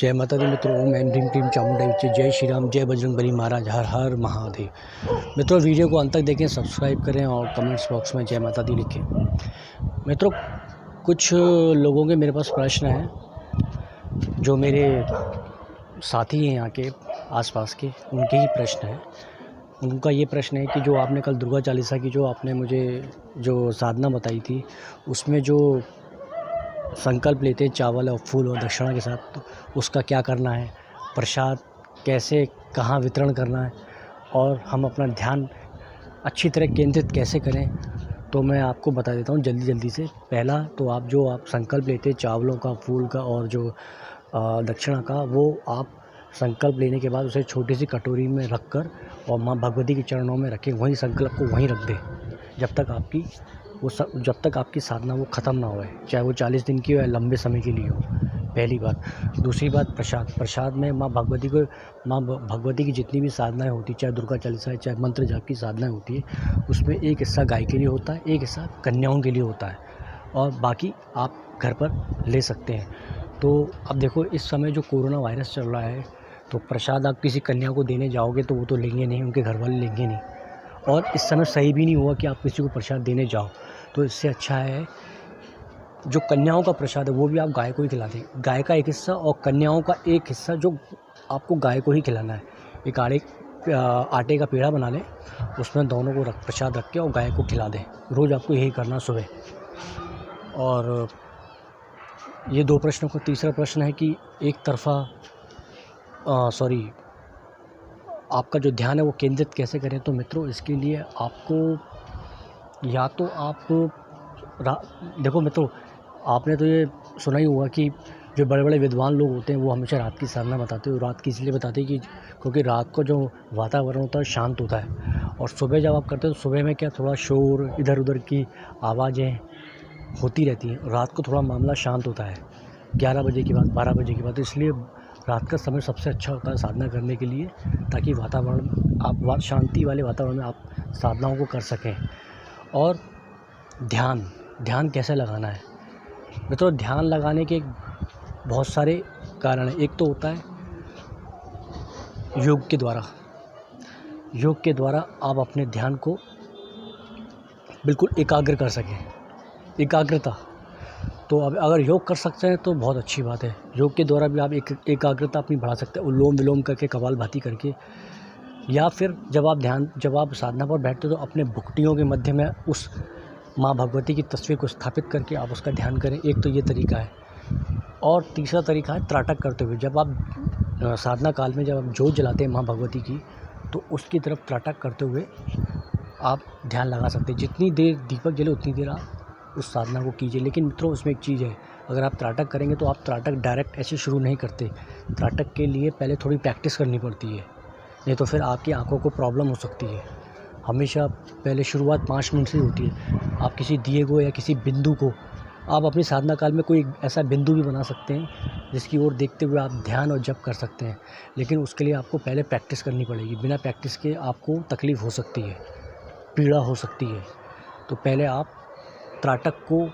जय माता दी मित्रों। ओम ऐं ह्रीं क्लीं चामुंडा विचे। जय श्री राम, जय बजरंगबली महाराज, हर हर महादेव। मित्रों, वीडियो को अंत तक देखें, सब्सक्राइब करें और कमेंट्स बॉक्स में जय माता दी लिखें। मित्रों, कुछ लोगों के मेरे पास प्रश्न हैं, जो मेरे साथी हैं यहाँ के आसपास के, उनके ही प्रश्न हैं। उनका ये प्रश्न है कि जो आपने कल दुर्गा चालीसा की जो आपने मुझे जो साधना बताई थी, उसमें जो संकल्प लेते हैं चावल और फूल और दक्षिणा के साथ, तो उसका क्या करना है, प्रसाद कैसे कहाँ वितरण करना है, और हम अपना ध्यान अच्छी तरह केंद्रित कैसे करें, तो मैं आपको बता देता हूँ जल्दी से। पहला तो आप संकल्प लेते हैं चावलों का, फूल का और जो दक्षिणा का, वो आप संकल्प लेने के बाद उसे छोटी सी कटोरी में रख कर और माँ भगवती के चरणों में रखें। वहीं संकल्प को वहीं रख दें जब तक आपकी साधना वो ख़त्म ना होए, चाहे वो 40 दिन की हो या लंबे समय के लिए हो। पहली बात। दूसरी बात, प्रसाद में माँ भगवती की जितनी भी साधनाएं होती, चाहे दुर्गा चालीसा है, चाहे मंत्र जाप की साधनाएं होती है, उसमें एक हिस्सा गाय के लिए होता है, एक हिस्सा कन्याओं के लिए होता है, और बाकी आप घर पर ले सकते हैं। तो अब देखो, इस समय जो कोरोना वायरस चल रहा है, तो प्रसाद आप किसी कन्या को देने जाओगे तो वो तो लेंगे नहीं, उनके घर वाले लेंगे नहीं, और इस समय सही भी नहीं हुआ कि आप किसी को प्रसाद देने जाओ। तो इससे अच्छा है जो कन्याओं का प्रसाद है वो भी आप गाय को ही खिला दें। गाय का एक हिस्सा और कन्याओं का एक हिस्सा जो आपको गाय को ही खिलाना है। एक आटे का पेड़ा बना लें, उसमें दोनों को प्रसाद रख के और गाय को खिला दें। रोज़ आपको यही करना सुबह। और ये 2 प्रश्नों का तीसरा प्रश्न है कि एक तरफा आपका जो ध्यान है वो केंद्रित कैसे करें। तो मित्रों, इसके लिए आपको या तो आप देखो मित्रों, आपने तो ये सुना ही होगा कि जो बड़े बड़े विद्वान लोग होते हैं वो हमेशा रात की साधना बताते हैं। रात की इसलिए बताते हैं कि क्योंकि रात को जो वातावरण होता है शांत होता है, और सुबह जब आप करते हो तो सुबह में क्या थोड़ा शोर, इधर उधर की आवाज़ें होती रहती हैं। रात को थोड़ा मामला शांत होता है, 11 बजे के बाद, 12 बजे के बाद। तो इसलिए रात का समय सबसे अच्छा होता है साधना करने के लिए, ताकि आप शांति वाले वातावरण में आप साधनाओं को कर सकें। और ध्यान कैसे लगाना है मित्रों? ध्यान लगाने के बहुत सारे कारण हैं। एक तो होता है योग के द्वारा आप अपने ध्यान को बिल्कुल एकाग्र कर सकें। एकाग्रता तो अब अगर योग कर सकते हैं तो बहुत अच्छी बात है। योग के द्वारा भी आप एकाग्रता अपनी बढ़ा सकते हैं, उलोम विलोम करके, कपालभाति करके, या फिर जब आप साधना पर बैठते हो तो अपने भुक्टियों के मध्य में उस माँ भगवती की तस्वीर को स्थापित करके आप उसका ध्यान करें। एक तो ये तरीका है। और तीसरा तरीका है त्राटक करते हुए। जब आप साधना काल में जब आप जोत जलाते हैं माँ भगवती की, तो उसकी तरफ त्राटक करते हुए आप ध्यान लगा सकते हैं। जितनी देर दीपक जले उतनी देर आप उस साधना को कीजिए। लेकिन मित्रों, उसमें एक चीज़ है, अगर आप त्राटक करेंगे तो आप त्राटक डायरेक्ट ऐसे शुरू नहीं करते। त्राटक के लिए पहले थोड़ी प्रैक्टिस करनी पड़ती है, नहीं तो फिर आपकी आँखों को प्रॉब्लम हो सकती है। हमेशा पहले शुरुआत 5 मिनट से होती है। आप किसी दिए को या किसी बिंदु को, आप अपनी साधना काल में कोई ऐसा बिंदु भी बना सकते हैं जिसकी ओर देखते हुए आप ध्यान और जप कर सकते हैं। लेकिन उसके लिए आपको पहले प्रैक्टिस करनी पड़ेगी। बिना प्रैक्टिस के आपको तकलीफ़ हो सकती है, पीड़ा हो सकती है। तो पहले आप त्राटक को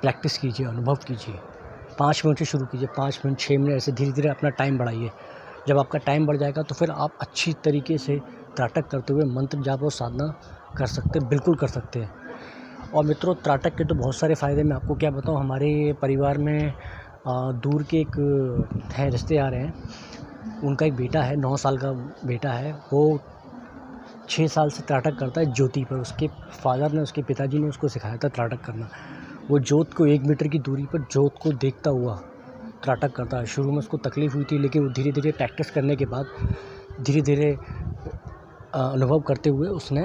प्रैक्टिस कीजिए, अनुभव कीजिए। 5 मिनट से शुरू कीजिए, 5 मिनट, 6 मिनट, ऐसे धीरे धीरे अपना टाइम बढ़ाइए। जब आपका टाइम बढ़ जाएगा तो फिर आप अच्छी तरीके से त्राटक करते हुए मंत्र जाप और साधना कर सकते हैं, बिल्कुल कर सकते हैं। और मित्रों, त्राटक के तो बहुत सारे फ़ायदे, मैं आपको क्या बताऊं। हमारे परिवार में दूर के एक हैं रिश्तेदार हैं, उनका एक बेटा है, 9 साल का बेटा है। वो 6 साल से त्राटक करता है ज्योति पर। उसके फादर ने, उसके पिताजी ने उसको सिखाया था त्राटक करना। वो ज्योत को 1 मीटर की दूरी पर ज्योत को देखता हुआ त्राटक करता है। शुरू में उसको तकलीफ़ हुई थी, लेकिन वो धीरे धीरे प्रैक्टिस करने के बाद, धीरे धीरे अनुभव करते हुए उसने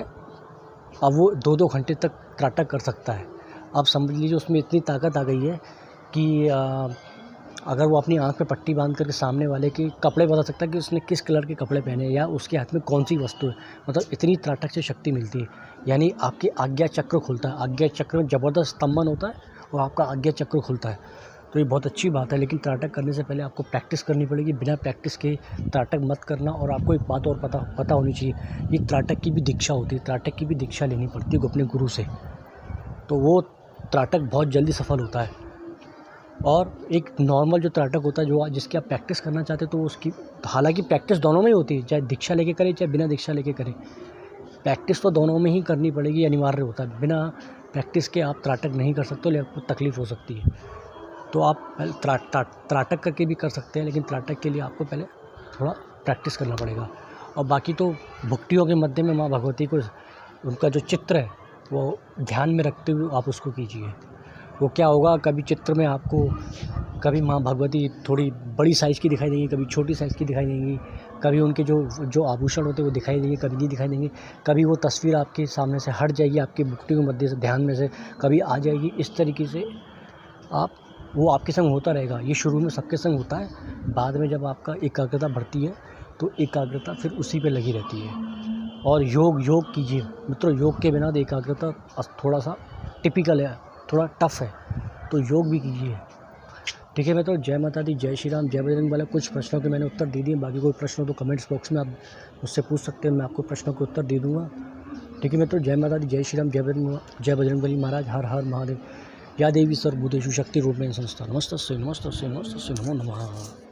अब वो 2-2 घंटे तक त्राटक कर सकता है। आप समझ लीजिए उसमें इतनी ताकत आ गई है कि अगर वो अपनी आँख पे पट्टी बांध करके सामने वाले के कपड़े बता सकता है कि उसने किस कलर के कपड़े पहने हैं या उसके हाथ में कौन सी वस्तु है। मतलब इतनी त्राटक से शक्ति मिलती है। यानी आपकी आज्ञा चक्र खुलता है। आज्ञा चक्र में ज़बरदस्त स्तंभन होता है और आपका आज्ञा चक्र खुलता है। तो ये बहुत अच्छी बात है। लेकिन त्राटक करने से पहले आपको प्रैक्टिस करनी पड़ेगी। बिना प्रैक्टिस के त्राटक मत करना। और आपको एक बात और पता होनी चाहिए, ये त्राटक की भी दीक्षा होती है। त्राटक की भी दीक्षा लेनी पड़ती है अपने गुरु से, तो वो त्राटक बहुत जल्दी सफल होता है। और एक नॉर्मल जो त्राटक होता है जो जिसकी आप प्रैक्टिस करना चाहते हो तो उसकी हालांकि प्रैक्टिस दोनों में ही होती है, चाहे दीक्षा लेके करें चाहे बिना दीक्षा लेके करें, प्रैक्टिस तो दोनों में ही करनी पड़ेगी, अनिवार्य होता है। बिना प्रैक्टिस के आप त्राटक नहीं कर सकते, लेकिन आपको तकलीफ़ हो सकती है। तो आप पहले त्राटक करके भी कर सकते हैं, लेकिन त्राटक के लिए आपको पहले थोड़ा प्रैक्टिस करना पड़ेगा। और बाकी तो भक्तियों के मध्य में माँ भगवती को उनका जो चित्र है वो ध्यान में रखते हुए आप उसको कीजिए। वो क्या होगा, कभी चित्र में आपको कभी माँ भगवती थोड़ी बड़ी साइज़ की दिखाई देंगी, कभी छोटी साइज़ की दिखाई देंगी, कभी उनके जो आभूषण होते हैं वो दिखाई देंगे, कभी नहीं दिखाई देंगे, कभी वो तस्वीर आपके सामने से हट जाएगी, आपकी भक्ति के मध्य से ध्यान में से कभी आ जाएगी। इस तरीके से वो आपके संग होता रहेगा। ये शुरू में सबके संग होता है, बाद में जब आपका एकाग्रता बढ़ती है तो एकाग्रता फिर उसी पे लगी रहती है। और योग कीजिए मित्रों, योग के बिना तो एकाग्रता थोड़ा सा टिपिकल है, थोड़ा टफ है, तो योग भी कीजिए। ठीक है मित्रों, जय माता दी, जय श्री राम, जय बजरंग बली। कुछ प्रश्नों के मैंने उत्तर दे दिए, बाकी कोई प्रश्न हो तो कमेंट्स बॉक्स में आप मुझसे पूछ सकते हैं, मैं आपको प्रश्नों के उत्तर दे दूँगा। ठीक है मित्रों, जय माता दी, जय श्री राम, जय बजरंग बली महाराज, हर हर महादेव। या देवी सर्वभूतेषु शक्ति रूपेण संस्था। नमस्तस्यै नमस्तस्यै नमस्तस्यै नमो नमः।